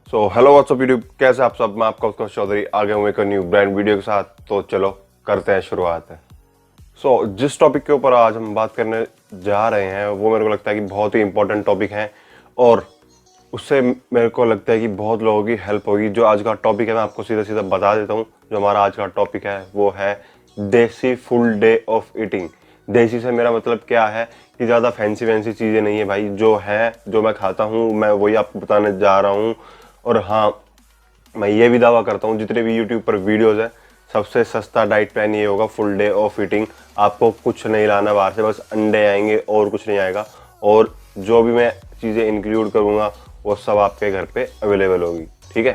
Hello what's up YouTube, कैसे आप सब। मैं आपका उसका चौधरी आ गया हूँ एक न्यू ब्रांड वीडियो के साथ। तो चलो करते हैं शुरुआत है। जिस टॉपिक के ऊपर आज हम बात करने जा रहे हैं वो मेरे को लगता है कि बहुत ही इंपॉर्टेंट टॉपिक है और उससे मेरे को लगता है कि बहुत लोगों की हेल्प होगी। जो आज का टॉपिक है मैं आपको सीधा सीधा बता देता हूँ। जो हमारा आज का टॉपिक है वो है देसी फुल डे ऑफ ईटिंग। देसी से मेरा मतलब क्या है कि ज़्यादा फैंसी वैंसी चीज़ें नहीं है भाई। जो है जो मैं खाता हूँ मैं वही आपको बताने जा रहा हूँ। और हाँ, मैं ये भी दावा करता हूँ जितने भी यूट्यूब पर वीडियोज़ हैं सबसे सस्ता डाइट प्लान ये होगा, फुल डे ऑफ ईटिंग। आपको कुछ नहीं लाना बाहर से, बस अंडे आएंगे और कुछ नहीं आएगा। और जो भी मैं चीज़ें इंक्लूड करूँगा वो सब आपके घर पे अवेलेबल होगी, ठीक है।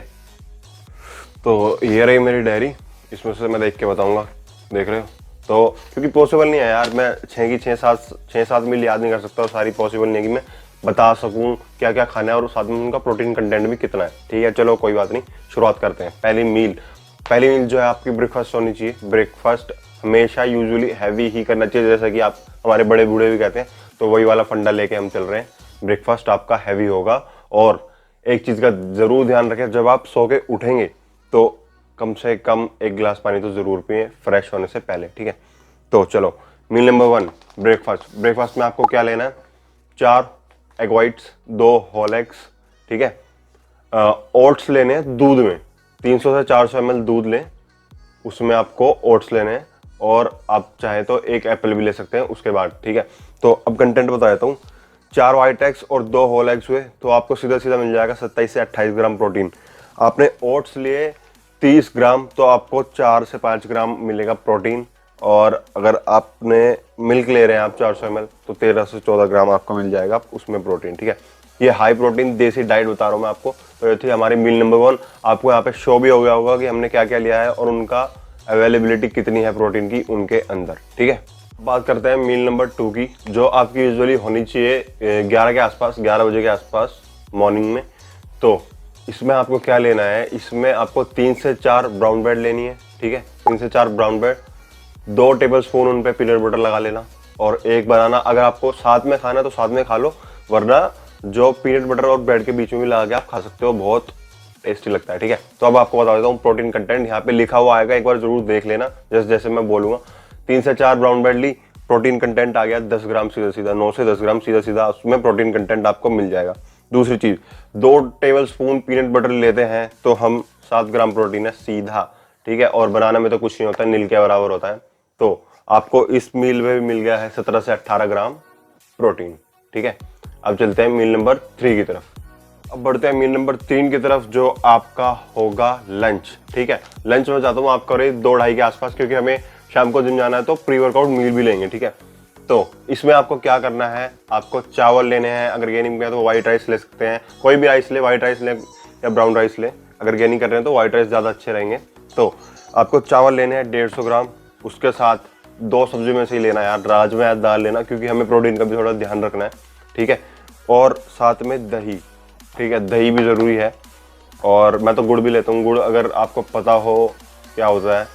तो ये रही मेरी डायरी, इसमें से मैं देख के बताऊँगा। देख रहे हो? तो क्योंकि पॉसिबल नहीं है यार, मैं छः सात मील याद नहीं कर सकता और सारी पॉसिबल नहीं है कि मैं बता सकूं क्या क्या खाना है और साथ में उनका प्रोटीन कंटेंट भी कितना है। ठीक है, चलो कोई बात नहीं, शुरुआत करते हैं। पहली मील जो है आपकी ब्रेकफास्ट होनी चाहिए। ब्रेकफास्ट हमेशा यूजुअली हैवी ही करना चाहिए, जैसा कि आप हमारे बड़े बूढ़े भी कहते हैं। तो वही वाला फंडा लेके हम चल रहे हैं, ब्रेकफास्ट आपका हैवी होगा। और एक चीज़ का ज़रूर ध्यान रखें, जब आप सो के उठेंगे तो कम से कम 1 गिलास पानी तो ज़रूर पिए फ्रेश होने से पहले, ठीक है। तो चलो मील नंबर 1, ब्रेकफास्ट में आपको क्या लेना है? 4 एग वाइट्स, 2 होल एग्स, ठीक है। ओट्स लेने हैं दूध में, 300 से 400 ml दूध लें, उसमें आपको ओट्स लेने हैं। और आप चाहे तो 1 एप्पल भी ले सकते हैं उसके बाद, ठीक है। तो अब कंटेंट बता देता हूँ। 4 वाइट एग्स और 2 होल एग्स हुए तो आपको सीधा सीधा मिल जाएगा 27 से 28 ग्राम प्रोटीन। आपने ओट्स लिए 30 ग्राम तो आपको 4 से 5 ग्राम मिलेगा प्रोटीन। और अगर आपने मिल्क ले रहे हैं आप 400 ml तो 13 से 14 ग्राम आपको मिल जाएगा उसमें प्रोटीन, ठीक है। ये हाई प्रोटीन देसी डाइट बता रहा हूँ मैं आपको। तो ये थी हमारी मील नंबर 1। आपको यहाँ पे शो भी हो गया होगा कि हमने क्या क्या लिया है और उनका अवेलेबिलिटी कितनी है प्रोटीन की उनके अंदर, ठीक है। बात करते हैं मील नंबर 2 की, जो आपकी यूजुअली होनी चाहिए 11 के आसपास, 11 बजे के आसपास मॉर्निंग में। तो इसमें आपको क्या लेना है? इसमें आपको 3 से 4 ब्राउन ब्रेड लेनी है, ठीक है। 3 से 4 ब्राउन ब्रेड, 2 टेबल स्पून उन पे पीनट बटर लगा लेना और 1 बनाना। अगर आपको साथ में खाना है तो साथ में खा लो, वरना जो पीनट बटर और ब्रेड के बीच में भी लगा के आप खा सकते हो, बहुत टेस्टी लगता है, ठीक है। तो अब आपको बता देता हूँ प्रोटीन कंटेंट यहाँ पे लिखा हुआ आएगा, एक बार जरूर देख लेना जैसे जैसे मैं बोलूँगा। 3 से 4 ब्राउन ब्रेड ली, प्रोटीन कंटेंट आ गया 10 ग्राम सीधा सीधा, 9 से 10 ग्राम सीधा सीधा उसमें प्रोटीन कंटेंट आपको मिल जाएगा। दूसरी चीज़, 2 टेबल स्पून पीनट बटर लेते हैं तो हम 7 ग्राम प्रोटीन है सीधा, ठीक है। और बनाना में तो कुछ नहीं होता, नील के बराबर होता है। तो आपको इस मील में भी मिल गया है 17 से 18 ग्राम प्रोटीन, ठीक है। अब चलते हैं मील नंबर 3 की तरफ। अब बढ़ते हैं मील नंबर 3 की तरफ, जो आपका होगा लंच, ठीक है। लंच में चाहता हूँ आप करें 2-2:30 के आसपास, क्योंकि हमें शाम को जिम जाना है तो प्री वर्कआउट मील भी लेंगे, ठीक है। तो इसमें आपको क्या करना है? आपको चावल लेने हैं। अगर गेनिंग में है तो व्हाइट राइस ले सकते हैं, कोई भी राइस ले, व्हाइट राइस ले या ब्राउन राइस ले। अगर गेनिंग कर रहे हैं तो व्हाइट राइस ज़्यादा अच्छे रहेंगे। तो आपको चावल लेने हैं 150 ग्राम, उसके साथ 2 सब्जी में से ही लेना है यार, राजमा या दाल लेना, क्योंकि हमें प्रोटीन का भी थोड़ा ध्यान रखना है, ठीक है। और साथ में दही, ठीक है, दही भी ज़रूरी है। और मैं तो गुड़ भी लेता हूँ। गुड़ अगर आपको पता हो क्या होता है,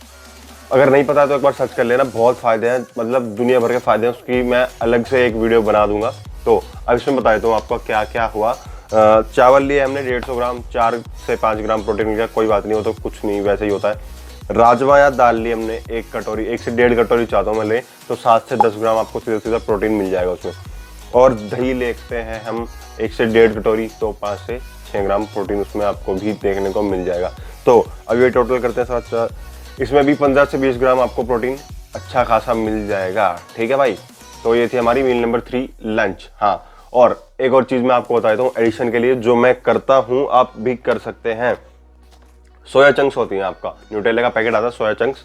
अगर नहीं पता तो एक बार सर्च कर लेना, बहुत फ़ायदे हैं, मतलब दुनिया भर के फ़ायदे हैं उसकी। मैं अलग से एक वीडियो बना दूंगा। तो अब इसमें बता देता हूँ आपको क्या क्या हुआ। चावल लिए हमने 150 ग्राम, 4 से 5 ग्राम प्रोटीन लिया, कोई बात नहीं, वो तो कुछ नहीं, वैसे ही होता है। राजमा या दाल ली हमने 1 कटोरी, 1 से 1.5 कटोरी चाहता हूँ मैं ले, तो 7 से 10 ग्राम आपको सीधा सीधा प्रोटीन मिल जाएगा उसमें। और दही लेते हैं हम 1 से 1.5 कटोरी, तो 5 से 6 ग्राम प्रोटीन उसमें आपको भी देखने को मिल जाएगा। तो अब ये टोटल करते हैं साथ, इसमें भी 15 से 20 ग्राम आपको प्रोटीन अच्छा खासा मिल जाएगा, ठीक है भाई। तो ये थी हमारी मील नंबर 3 लंच। हाँ, और एक और चीज़ मैं आपको बता देता हूँ एडिशन के लिए, जो मैं करता हूँ आप भी कर सकते हैं। सोया चंक्स होती हैं, आपका न्यूटेला का पैकेट आता है सोया चंक्स,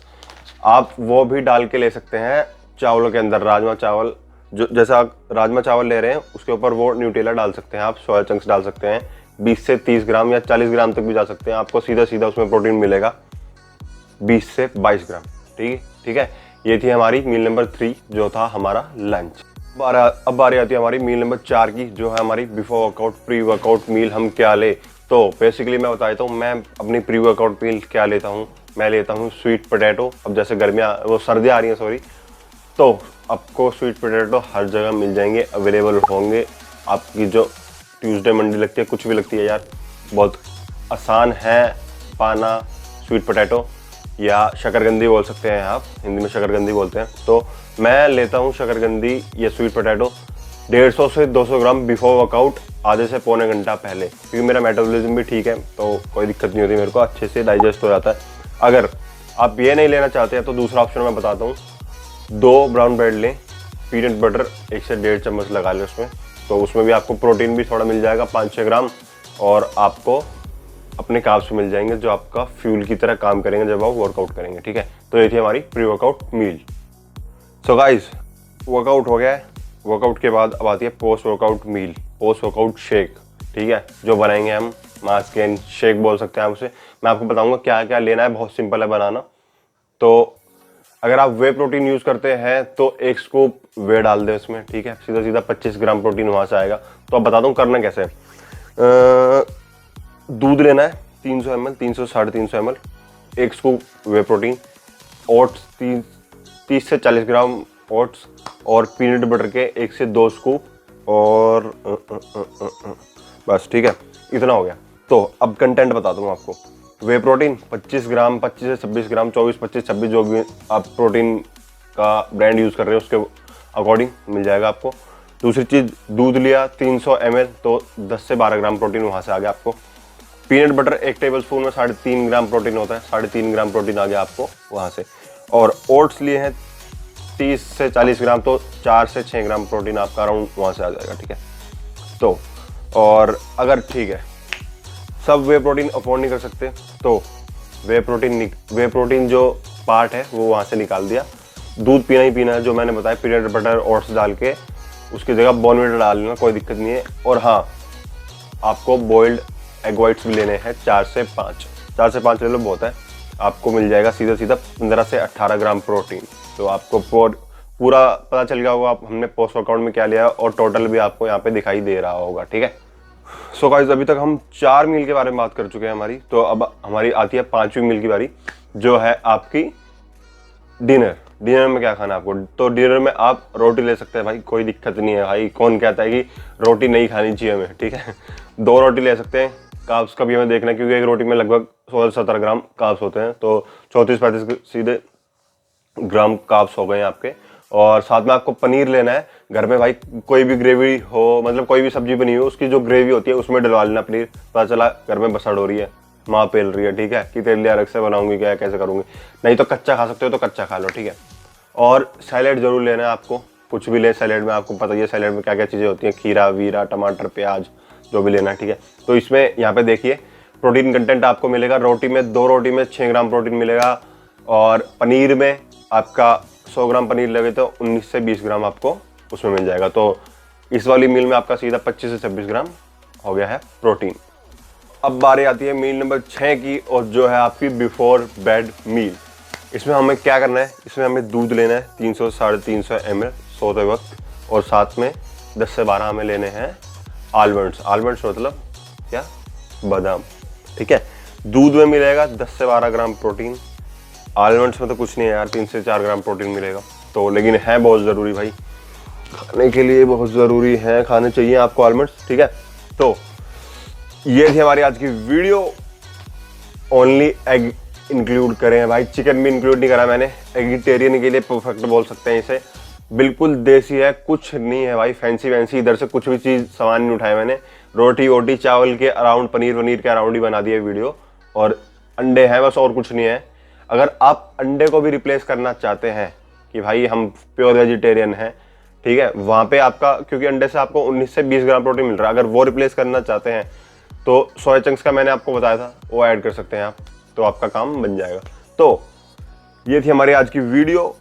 आप वो भी डाल के ले सकते हैं चावलों के अंदर। राजमा चावल, जो जैसा आप राजमा चावल ले रहे हैं उसके ऊपर वो न्यूटेला डाल सकते हैं, आप सोया चंक्स डाल सकते हैं। 20 से 30 ग्राम या 40 ग्राम तक भी जा सकते हैं, आपको सीधा सीधा उसमें प्रोटीन मिलेगा 20 से 22 ग्राम, ठीक है। ये थी हमारी मील नंबर 3, जो था हमारा लंच। अब बारी आती है हमारी मील नंबर 4 की, जो है हमारी before workout pre workout meal. हम क्या ले? तो बेसिकली मैं बता देता हूँ मैं अपनी प्री वर्कआउट मील क्या लेता हूँ। मैं लेता हूँ स्वीट पोटैटो। अब जैसे गर्मियाँ, वो सर्दियाँ आ रही हैं सॉरी, तो आपको स्वीट पोटैटो हर जगह मिल जाएंगे, अवेलेबल होंगे। आपकी जो ट्यूसडे मंडे लगती है, कुछ भी लगती है यार, बहुत आसान है पाना स्वीट पोटैटो, या शकरकंदी बोल सकते हैं आप, हिंदी में शकरकंदी बोलते हैं। तो मैं लेता हूँ शकरकंदी या स्वीट पोटैटो 150 से 200 ग्राम बिफोर वर्कआउट, आधे से पौने घंटा पहले, क्योंकि मेरा मेटाबॉलिज्म भी ठीक है तो कोई दिक्कत नहीं होती, मेरे को अच्छे से डाइजेस्ट हो जाता है। अगर आप ये नहीं लेना चाहते हैं तो दूसरा ऑप्शन मैं बताता हूँ, 2 ब्राउन ब्रेड लें, पीनट बटर 1 से 1.5 चम्मच लगा लें उसमें, तो उसमें भी आपको प्रोटीन भी थोड़ा मिल जाएगा 5-6 ग्राम, और आपको अपने कार्ब्स मिल जाएंगे जो आपका फ्यूल की तरह काम करेंगे जब आप वर्कआउट करेंगे। ठीक है, तो ये थी हमारी pre workout meal. So guys, workout हो गया है। वर्कआउट के बाद अब आती है post workout meal, post workout shake. ठीक है, जो बनाएंगे हम, मास गेन शेक बोल सकते हैं आप उसे। मैं आपको बताऊंगा क्या क्या लेना है, बहुत सिंपल है बनाना। तो अगर आप वे प्रोटीन यूज करते हैं तो 1 स्कूप वे डाल दें उसमें। ठीक है, सीधा सीधा 25 ग्राम प्रोटीन वहां से आएगा। तो अब बताता हूँ करना कैसे है। दूध लेना है 300 ml, 300 350 ml, 1 scoop whey protein, oats 30 से 40 ग्राम ओट्स, और पीनट बटर के 1 से 2 स्कूप, और बस। ठीक है, इतना हो गया। तो अब कंटेंट बताता हूँ आपको। वे प्रोटीन 25 ग्राम, 25 से 26 ग्राम, 24, 25, 26 जो भी आप प्रोटीन का ब्रांड यूज़ कर रहे हो उसके अकॉर्डिंग मिल जाएगा आपको। दूसरी चीज़, दूध लिया 300 ml, तो 10 से 12 ग्राम प्रोटीन वहाँ से आ गया आपको। पीनट बटर 1 टेबल स्पून में 3.5 ग्राम प्रोटीन होता है, 3.5 ग्राम प्रोटीन आ गया आपको वहाँ से। और ओट्स लिए हैं 30 से 40 ग्राम, तो 4 से 6 ग्राम प्रोटीन आपका अराउंड वहाँ से आ जाएगा। ठीक है, तो और अगर ठीक है सब वे प्रोटीन अफोर्ड नहीं कर सकते तो वे प्रोटीन जो पार्ट है वो वहाँ से निकाल दिया। दूध पीना ही पीना है, जो मैंने बताया, पीनट बटर ओट्स डाल के, उसकी जगह बॉर्नविटा डाल लेना, कोई दिक्कत नहीं है। और हाँ, आपको बॉइल्ड एग वाइट्स भी लेने हैं 4 से 5 ले लो, बहुत है। आपको मिल जाएगा सीधा सीधा 15 से 18 ग्राम प्रोटीन। तो आपको पूरा पता चल गया होगा हमने पोस्ट वर्कआउट में क्या लिया, और टोटल भी आपको यहाँ पे दिखाई दे रहा होगा। ठीक है, सो गाइस, अभी तक हम 4 मील के बारे में बात कर चुके हैं हमारी। तो अब हमारी आती है 5वीं मील की बारी, जो है आपकी डिनर। डिनर में क्या खाना है आपको? तो डिनर में आप रोटी ले सकते हैं भाई, कोई दिक्कत नहीं है भाई। कौन कहता है कि रोटी नहीं खानी चाहिए हमें? ठीक है, 2 रोटी ले सकते हैं। कार्ब्स का भी हमें देखना है, क्योंकि एक रोटी में लगभग 16-17 ग्राम कार्ब्स होते हैं, तो 34-35 सीधे ग्राम कार्ब्स हो गए आपके। और साथ में आपको पनीर लेना है घर में भाई, कोई भी ग्रेवी हो, मतलब कोई भी सब्जी बनी हो, उसकी जो ग्रेवी होती है उसमें डलवा लेना पनीर। पता चला घर में बसड़ हो रही है, माँ पेल रही है, ठीक है, कि तेरे लिए अलग से बनाऊंगी क्या, कैसे करूंगी? नहीं तो कच्चा खा सकते हो तो कच्चा खा लो। ठीक है, और सैलेड जरूर लेना है आपको, कुछ भी ले सैलेड में। आपको पता ही है सैलेड में क्या क्या चीज़ें होती हैं, खीरा वीरा, टमाटर, प्याज, जो भी लेना है। ठीक है, तो इसमें यहाँ पे देखिए प्रोटीन कंटेंट आपको मिलेगा। रोटी में 2 रोटी में 6 ग्राम प्रोटीन मिलेगा, और पनीर में आपका 100 ग्राम पनीर लगे तो 19 से 20 ग्राम आपको उसमें मिल जाएगा। तो इस वाली मील में आपका सीधा 25 से 26 ग्राम हो गया है प्रोटीन। अब बारी आती है मील नंबर 6 की, और जो है आपकी बिफोर बेड मील। इसमें हमें क्या करना है? इसमें हमें दूध लेना है 300 350 ml सोते वक्त, और साथ में 10 से 12 हमें लेने हैं आलमंड्स। आलमंड्स मतलब क्या? बादाम। ठीक है, दूध में मिलेगा 10 से 12 ग्राम प्रोटीन, आलमंड्स में तो कुछ नहीं है यार, 3 से 4 ग्राम प्रोटीन मिलेगा। तो लेकिन है बहुत ज़रूरी भाई, खाने के लिए बहुत ज़रूरी है, खाने चाहिए आपको आलमंड्स। ठीक है, तो ये थी हमारी आज की वीडियो। ओनली एग इंक्लूड करें भाई, चिकन भी इंक्लूड नहीं करा मैंने। एगिटेरियन के लिए परफेक्ट बोल सकते हैं इसे, बिल्कुल देसी है, कुछ नहीं है भाई फैंसी वैंसी, इधर से कुछ भी चीज़ सामान नहीं उठाया मैंने। रोटी वोटी चावल के अराउंड, पनीर वनीर के अराउंड ही बना दिया वीडियो, और अंडे हैं बस, और कुछ नहीं है। अगर आप अंडे को भी रिप्लेस करना चाहते हैं कि भाई हम प्योर वेजिटेरियन हैं, ठीक है, वहाँ पे आपका, क्योंकि अंडे से आपको 19 से 20 ग्राम प्रोटीन मिल रहा है, अगर वो रिप्लेस करना चाहते हैं तो सोया चंक्स का मैंने आपको बताया था, वो ऐड कर सकते हैं आप, तो आपका काम बन जाएगा। तो ये थी हमारी आज की वीडियो।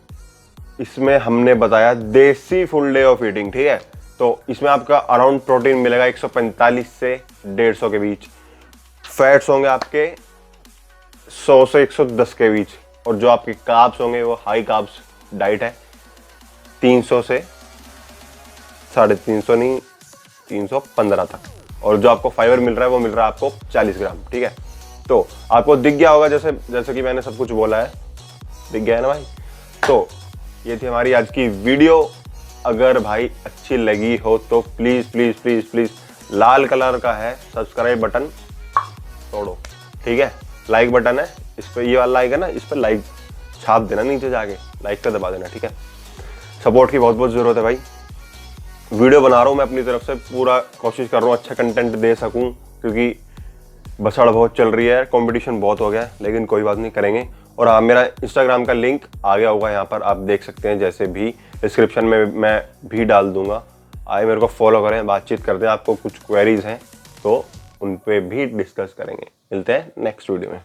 इसमें हमने बताया देसी फुल डे ऑफ ईटिंग। ठीक है, तो इसमें आपका अराउंड प्रोटीन मिलेगा 145 से 150 के बीच, फैट्स होंगे आपके 100 से 110 के बीच, और जो आपके कार्ब्स होंगे वो हाई कार्ब्स डाइट है, 300 से 350 नहीं 315 तक, और जो आपको फाइबर मिल रहा है वो मिल रहा है आपको 40 ग्राम। ठीक है, तो आपको दिख गया होगा जैसे कि मैंने सब कुछ बोला है, दिख गया है ना भाई? तो ये थी हमारी आज की वीडियो। अगर भाई अच्छी लगी हो तो please please please please, Lal colour का है सब्सक्राइब बटन, तोड़ो। ठीक है, लाइक बटन है इस पर, ये वाला लाइक है ना, इस पर लाइक छाप देना नीचे जाके, लाइक का दबा देना। ठीक है, सपोर्ट की बहुत बहुत ज़रूरत है भाई। वीडियो बना रहा हूँ मैं अपनी तरफ से, पूरा कोशिश कर रहा हूँ अच्छा कंटेंट दे सकूँ, क्योंकि बसड़ बहुत चल रही है, कंपटीशन बहुत हो गया है, लेकिन कोई बात नहीं, करेंगे। और हाँ, मेरा इंस्टाग्राम का लिंक आ गया होगा यहाँ पर, आप देख सकते हैं, जैसे भी डिस्क्रिप्शन में मैं भी डाल दूंगा। आए मेरे को फॉलो करें, बातचीत करते हैं। आपको कुछ क्वेरीज हैं तो उन पे भी डिस्कस करेंगे। मिलते हैं नेक्स्ट वीडियो में।